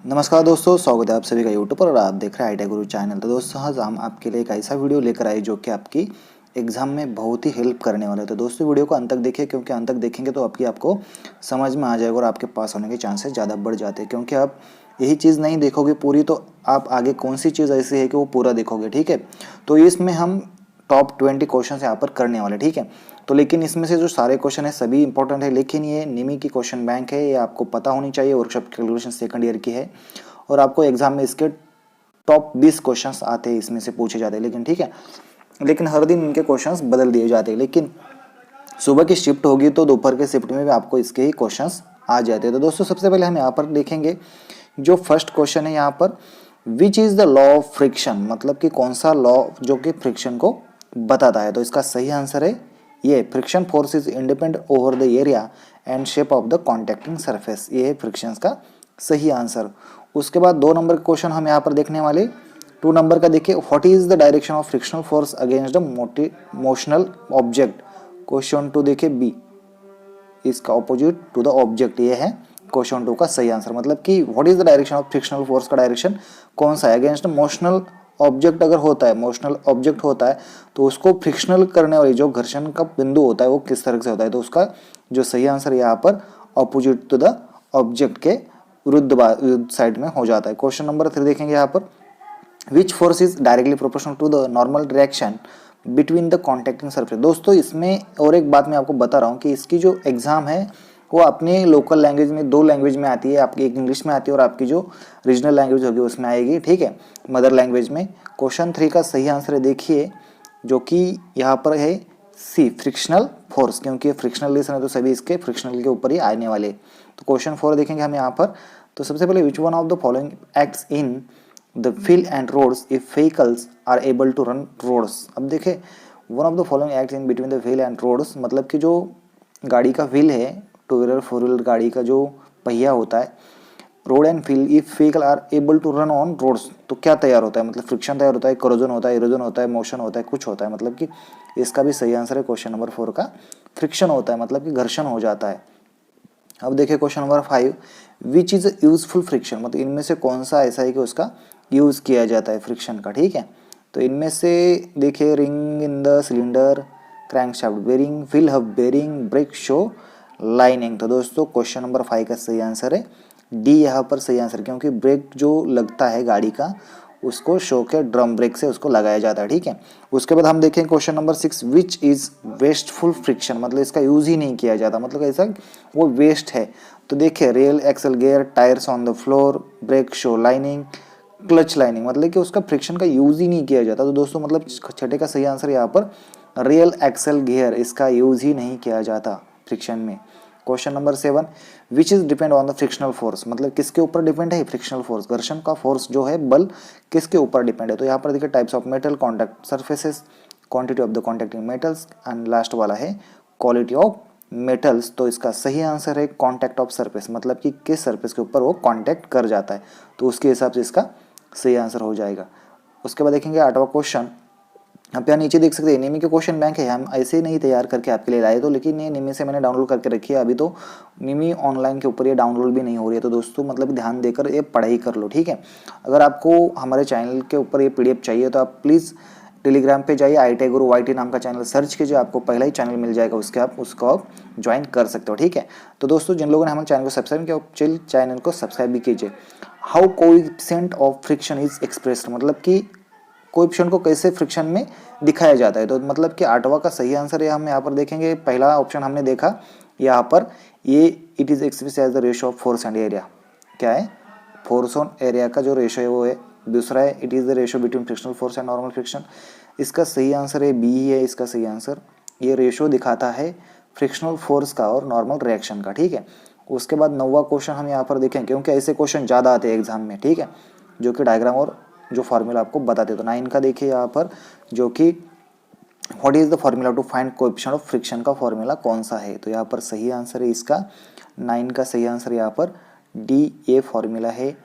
नमस्कार दोस्तों, स्वागत है आप सभी का यूट्यूब पर और आप देख रहे हैं आईटी गुरु चैनल। तो दोस्तों आज हम आपके लिए एक ऐसा वीडियो लेकर आए जो कि आपकी एग्जाम में बहुत ही हेल्प करने वाला है। तो दोस्तों वीडियो को अंत तक देखिए, क्योंकि अंत तक देखेंगे तो आपको समझ में आ जाएगा और आपके पास होने के चांसेस ज़्यादा बढ़ जाते हैं। क्योंकि आप यही चीज़ नहीं देखोगे पूरी तो आप आगे कौन सी चीज़ ऐसी है कि वो पूरा देखोगे, ठीक है। तो इसमें हम टॉप 20 क्वेश्चन यहाँ पर करने वाले, ठीक है। तो लेकिन इसमें से जो सारे क्वेश्चन है सभी इंपॉर्टेंट है, लेकिन ये निमी की क्वेश्चन बैंक है, ये आपको पता होनी चाहिए। वर्कशॉप कैलकुलेशन सेकंड ईयर की है और आपको एग्जाम में इसके टॉप 20 क्वेश्चंस आते हैं, इसमें से पूछे जाते हैं। लेकिन ठीक है, लेकिन हर दिन इनके क्वेश्चंस बदल दिए जाते हैं। लेकिन सुबह की शिफ्ट होगी तो दोपहर के शिफ्ट में भी आपको इसके ही क्वेश्चंस आ जाते हैं। तो दोस्तों सबसे पहले हम यहाँ पर देखेंगे जो फर्स्ट क्वेश्चन है यहाँ पर, which is the law of friction, मतलब कि कौन सा लॉ जो कि फ्रिक्शन को बताता है। तो इसका सही आंसर है ये, friction force is independent over the area and shape of the contacting surface. ये है फ्रिक्शन का सही आंसर। उसके बाद 2 नंबर का क्वेश्चन हम यहाँ पर देखने वाले। 2 नंबर का देखिए, what is the direction of frictional force against the motional object. Question 2 देखिए बी, इसका ऑपोजिट टू द ऑब्जेक्ट, ये है क्वेश्चन 2 का सही आंसर। मतलब कि what is the direction of frictional force का डायरेक्शन कौन सा है अगेंस्ट मोशनल ऑब्जेक्ट। अगर होता है मोशनल ऑब्जेक्ट होता है तो उसको फ्रिक्शनल करने वाली जो घर्षण का बिंदु होता है वो किस तरह से होता है। तो उसका जो सही आंसर यहाँ पर ऑपोजिट टू द ऑब्जेक्ट के विरुद्ध साइड में हो जाता है। क्वेश्चन नंबर 3 देखेंगे यहाँ पर, which force is directly proportional to the normal reaction between the contacting surface. दोस्तों इसमें और एक बात मैं आपको बता रहा हूँ कि इसकी जो एग्जाम है वो अपने लोकल लैंग्वेज में 2 लैंग्वेज में आती है, आपकी एक इंग्लिश में आती है और आपकी जो रीजनल लैंग्वेज होगी उसमें आएगी, ठीक है, मदर लैंग्वेज में। क्वेश्चन 3 का सही आंसर देखिए जो कि यहाँ पर है सी, फ्रिक्शनल फोर्स, क्योंकि फ्रिक्शनल रिलेशन है तो सभी इसके फ्रिक्शनल के ऊपर ही आने वाले। तो क्वेश्चन 4 देखेंगे हम यहाँ पर। तो सबसे पहले, which one of the following acts in the wheel and roads if vehicles are able to run roads. अब देखें, one of the following acts in between the wheel and roads, मतलब कि जो गाड़ी का व्हील है, 2 व्हीलर 4 व्हीलर गाड़ी का जो पहिया होता है, road and wheel if vehicle are able to run on roads, तो क्या तैयार होता है, मतलब फ्रिक्शन तैयार होता है, करोजन होता है, इरोजन होता है, मोशन होता है, कुछ होता है। मतलब कि इसका भी सही आंसर है क्वेश्चन नंबर 4 का, फ्रिक्शन होता है, मतलब कि घर्षण हो जाता है। अब देखिए question number 5, which is useful friction, मतलब इनमें से कौन सा ऐसा है कि उसका यूज किया जाता है फ्रिक्शन का, ठीक है। तो इनमें से देखिए, ring in the cylinder, crankshaft bearing, wheel hub bearing, brake shoe lining. तो दोस्तों क्वेश्चन नंबर 5 का सही आंसर है डी यहाँ पर सही आंसर, क्योंकि ब्रेक जो लगता है गाड़ी का उसको शो के ड्रम ब्रेक से उसको लगाया जाता है, ठीक है। उसके बाद हम देखें question number 6, which is wasteful friction, मतलब इसका यूज ही नहीं किया जाता, मतलब ऐसा वो वेस्ट है। तो देखिए, rail, axle gear, tyres on the floor, brake shoe lining, clutch lining, मतलब कि उसका फ्रिक्शन का यूज ही नहीं किया जाता। तो दोस्तों मतलब छठे का सही आंसर यहाँ पर रियल एक्सल गियर, इसका यूज ही नहीं किया जाता फ्रिक्शन में। Question number 7, which is depend on the frictional force, मतलब किसके ऊपर डिपेंड है फ्रिक्शनल फोर्स, घर्षण का फोर्स जो है, बल किसके ऊपर डिपेंड है। तो यहाँ पर देखिए, types of metal, contact surfaces, quantity of the contacting metals and last वाला है क्वालिटी ऑफ मेटल्स। तो इसका सही आंसर है कॉन्टैक्ट ऑफ सरफेस, मतलब कि किस सरफेस के ऊपर वो कॉन्टैक्ट कर जाता है, तो उसके हिसाब से इसका सही आंसर हो जाएगा। उसके बाद देखेंगे 8वां क्वेश्चन, आप यहाँ नीचे देख सकते हैं निमी के क्वेश्चन बैंक है, हम ऐसे ही नहीं तैयार करके आपके लिए लाए तो, लेकिन ये निमी से मैंने डाउनलोड करके रखी है। अभी तो निमी ऑनलाइन के ऊपर ये डाउनलोड भी नहीं हो रही है, तो दोस्तों मतलब ध्यान देकर ये पढ़ाई कर लो, ठीक है। अगर आपको हमारे चैनल के ऊपर ये PDF चाहिए तो आप प्लीज़ टेलीग्राम पे जाइए, IIT गुरु YT नाम का चैनल सर्च कीजिए, आपको पहला ही चैनल मिल जाएगा, उसको आप ज्वाइन कर सकते हो, ठीक है। तो दोस्तों जिन लोगों ने हमारे चैनल को सब्सक्राइब किया, चैनल को सब्सक्राइब भी कीजिए। How coefficient of friction is expressed, मतलब कि कोएफिशिएंट को कैसे फ्रिक्शन में दिखाया जाता है। तो मतलब कि 8वां का सही आंसर है, हम यहाँ पर देखेंगे, पहला ऑप्शन हमने देखा यहाँ पर, ये it is express as the ratio of force and area, क्या है, फोर्स ऑन एरिया का जो रेशियो है वो है। दूसरा है, it is the ratio between frictional force and normal friction, इसका सही आंसर है बी है इसका सही आंसर, ये रेशियो दिखाता है फ्रिक्शनल फोर्स का और नॉर्मल रिएक्शन का, ठीक है। उसके बाद 9वां क्वेश्चन हम यहाँ पर देखें, क्योंकि ऐसे क्वेश्चन ज़्यादा आते हैं एग्जाम में, ठीक है, जो कि डायग्राम और जो फार्मूला आपको बताते। तो 9 का देखिए यहाँ पर, जो कि what is the formula to find coefficient of friction का फार्मूला कौन सा है। तो यहाँ पर सही आंसर है इसका 9 का सही आंसर यहाँ पर डी, ए फार्मूला है।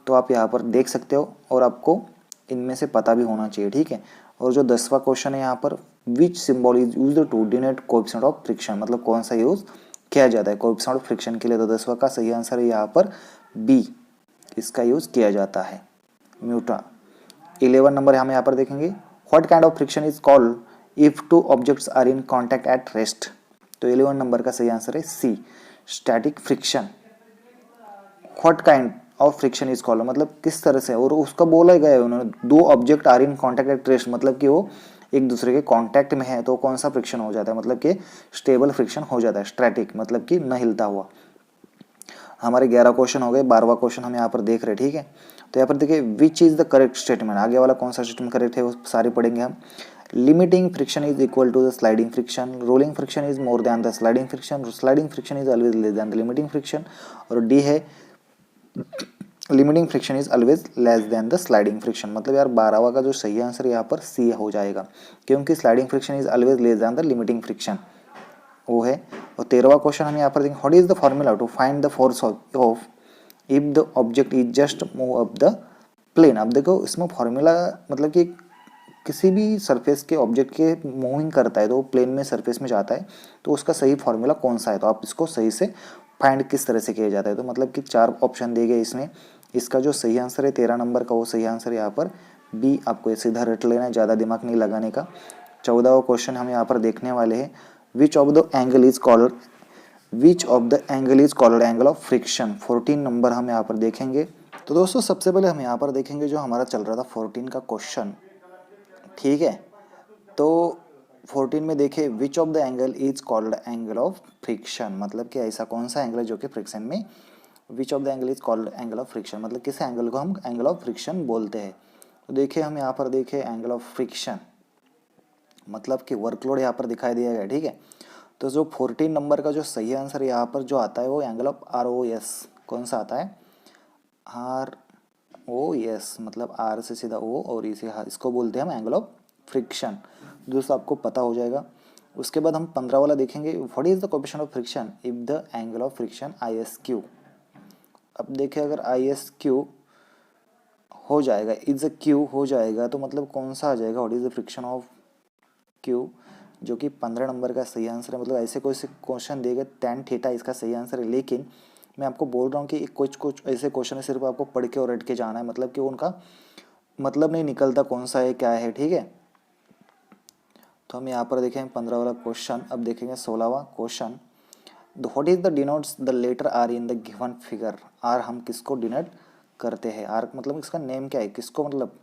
तो आप यहाँ पर देख सकते हो और आपको इनमें से पता भी होना चाहिए, ठीक है। और जो 10वां क्वेश्चन है यहाँ पर, which symbol is used to denote coefficient of friction, मतलब कौन सा यूज किया जाता है कोएफिशिएंट ऑफ फ्रिक्शन के लिए। तो 10वां का सही आंसर है यहाँ पर बी इसका यूज़ किया जाता है। म्यूटा 11 नंबर हम यहाँ पर देखेंगे, what kind of friction is called if two objects are in contact at rest. तो 11 नंबर का सही आंसर है C, static friction. What kind of friction is called मतलब किस तरह से, और उसका बोला गया है उन्होंने, दो object are in contact at rest मतलब कि वो एक दूसरे के कांटेक्ट में है तो कौन सा फ्रिक्शन हो जाता है, मतलब कि स्टेबल फ्रिक्शन हो जाता है। स्टैटिक मतलब कि न हिलता हुआ। हमारे 11 क्वेश्चन हो गए, 12वां क्वेश्चन हम यहाँ पर देख रहे हैं, ठीक है। तो यहाँ पर देखिए which is the correct statement, आगे वाला कौन सा स्टेटमेंट करेक्ट है वो सारे पढ़ेंगे हम। Limiting friction is equal to the sliding friction, rolling friction is more than the sliding friction, sliding friction is always less than the limiting friction, और डी है limiting friction is always less than the sliding friction. मतलब यार 12वां का जो सही answer यहाँ पर सी हो जाएगा, क्योंकि sliding friction is always less than the limiting friction वो है। और 13वां क्वेश्चन हम यहाँ पर देखेंगे, what is the formula to find the force of if the object is just move up the plane. अब देखो इसमें फॉर्मूला मतलब कि किसी भी सरफेस के ऑब्जेक्ट के मूविंग करता है तो प्लेन में सरफेस में जाता है तो उसका सही फॉर्मूला कौन सा है, तो आप इसको सही से फाइंड किस तरह से किया जाता है। तो मतलब कि 4 ऑप्शन दिए गए इसमें, इसका जो सही आंसर है 13 नंबर का वो सही आंसर यहाँ पर बी, आपको सीधा रट लेना है, ज़्यादा दिमाग नहीं लगाने का। 14वां क्वेश्चन हम यहाँ पर देखने वाले हैं, which of the angle is called angle of friction. 14 number हम यहाँ पर देखेंगे। तो दोस्तों सबसे पहले हम यहाँ पर देखेंगे जो हमारा चल रहा था 14 का क्वेश्चन, ठीक है। तो 14 में देखे which of the angle is called angle of friction, मतलब कि ऐसा कौन सा एंगल है जो कि फ्रिक्शन में, which of the angle is called angle of friction मतलब किस एंगल को हम एंगल ऑफ फ्रिक्शन बोलते हैं। तो देखिए हम यहाँ पर देखें एंगल ऑफ फ्रिक्शन मतलब कि वर्कलोड यहाँ पर दिखाई दिया गया, ठीक है। तो जो 14 नंबर का जो सही आंसर यहाँ पर जो आता है वो एंगल ऑफ ROS, कौन सा आता है, ROS मतलब R से सीधा O और इसे इसको बोलते हैं हम एंगल ऑफ फ्रिक्शन। दोस्तों आपको पता हो जाएगा। उसके बाद हम 15 वाला देखेंगे, what is the coefficient of friction if the angle of friction ISQ। अब देखिए अगर ISQ हो जाएगा, इज अ क्यू हो जाएगा तो मतलब कौन सा आ जाएगा, what is the friction of Q, जो कि 15 नंबर का सही आंसर है। मतलब ऐसे कोई से क्वेश्चन देगा tan थीटा इसका सही आंसर है, लेकिन मैं आपको बोल रहा हूँ कि कुछ ऐसे क्वेश्चन है सिर्फ आपको पढ़ के और रट के जाना है, मतलब कि उनका मतलब नहीं निकलता कौन सा है क्या है, ठीक है। तो हम यहाँ पर देखें 15 वाला क्वेश्चन। अब देखेंगे 16वां question, what is the denotes the letter are in the given figure. R हम किसको डिनोट करते हैं, आर मतलब इसका नेम क्या है, किसको मतलब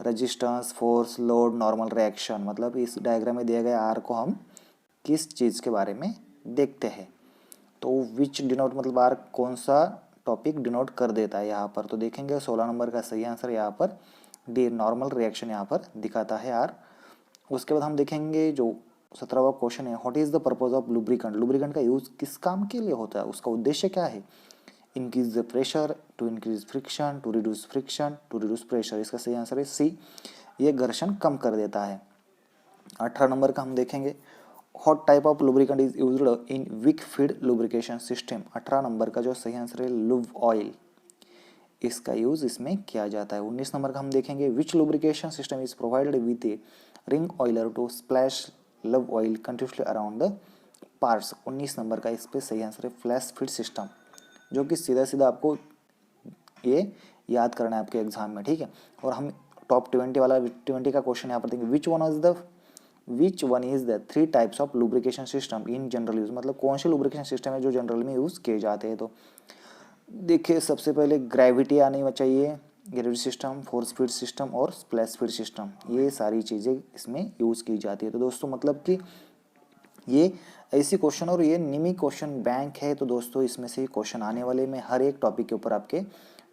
resistance, force, load, normal reaction, मतलब इस डायग्राम में दिया गया आर को हम किस चीज़ के बारे में देखते हैं। तो विच डिनोट मतलब आर कौन सा टॉपिक डिनोट कर देता है यहाँ पर। तो देखेंगे 16 नंबर का सही आंसर यहाँ पर डी, नॉर्मल रिएक्शन यहाँ पर दिखाता है आर। उसके बाद हम देखेंगे जो 17वां क्वेश्चन है, what is the purpose of lubricant. Lubricant का यूज किस काम के लिए होता है, उसका उद्देश्य क्या है। Increase the pressure, to increase friction, to reduce friction, to reduce pressure. इसका सही आंसर है सी, ये घर्षण कम कर देता है। 18 नंबर का हम देखेंगे, what type of lubricant is used in Wick feed lubrication system. 18 number का जो सही आंसर है लुब ऑयल, इसका यूज इसमें किया जाता है। 19 नंबर का हम देखेंगे, which lubrication system is provided with a ring oiler to splash lube oil continuously around the parts. 19 number का इस पे सही आंसर है फ्लैश फीड सिस्टम, जो कि सीधा सीधा आपको ये याद करना है आपके एग्जाम में, ठीक है। और हम टॉप 20 वाला 20 का क्वेश्चन यहाँ पर देंगे, which one is the 3 types of lubrication system in general use, मतलब कौन से लुब्रिकेशन सिस्टम है जो जनरल में यूज किए जाते हैं। तो देखिए सबसे पहले ग्रेविटी आनी चाहिए, gravity system, force feed system और स्प्लैश फीड सिस्टम, ये सारी चीज़ें इसमें यूज़ की जाती है। तो दोस्तों मतलब कि ये ऐसी क्वेश्चन और ये निमी क्वेश्चन बैंक है, तो दोस्तों इसमें से क्वेश्चन आने वाले, मैं हर एक टॉपिक के ऊपर आपके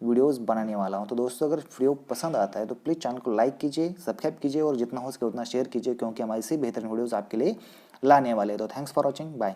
वीडियोस बनाने वाला हूं। तो दोस्तों अगर वीडियो पसंद आता है तो प्लीज़ चैनल को लाइक कीजिए, सब्सक्राइब कीजिए और जितना हो सके उतना शेयर कीजिए, क्योंकि हम ऐसे बेहतरीन वीडियोस आपके लिए लाने वाले हैं। तो थैंक्स फॉर वॉचिंग, बाय।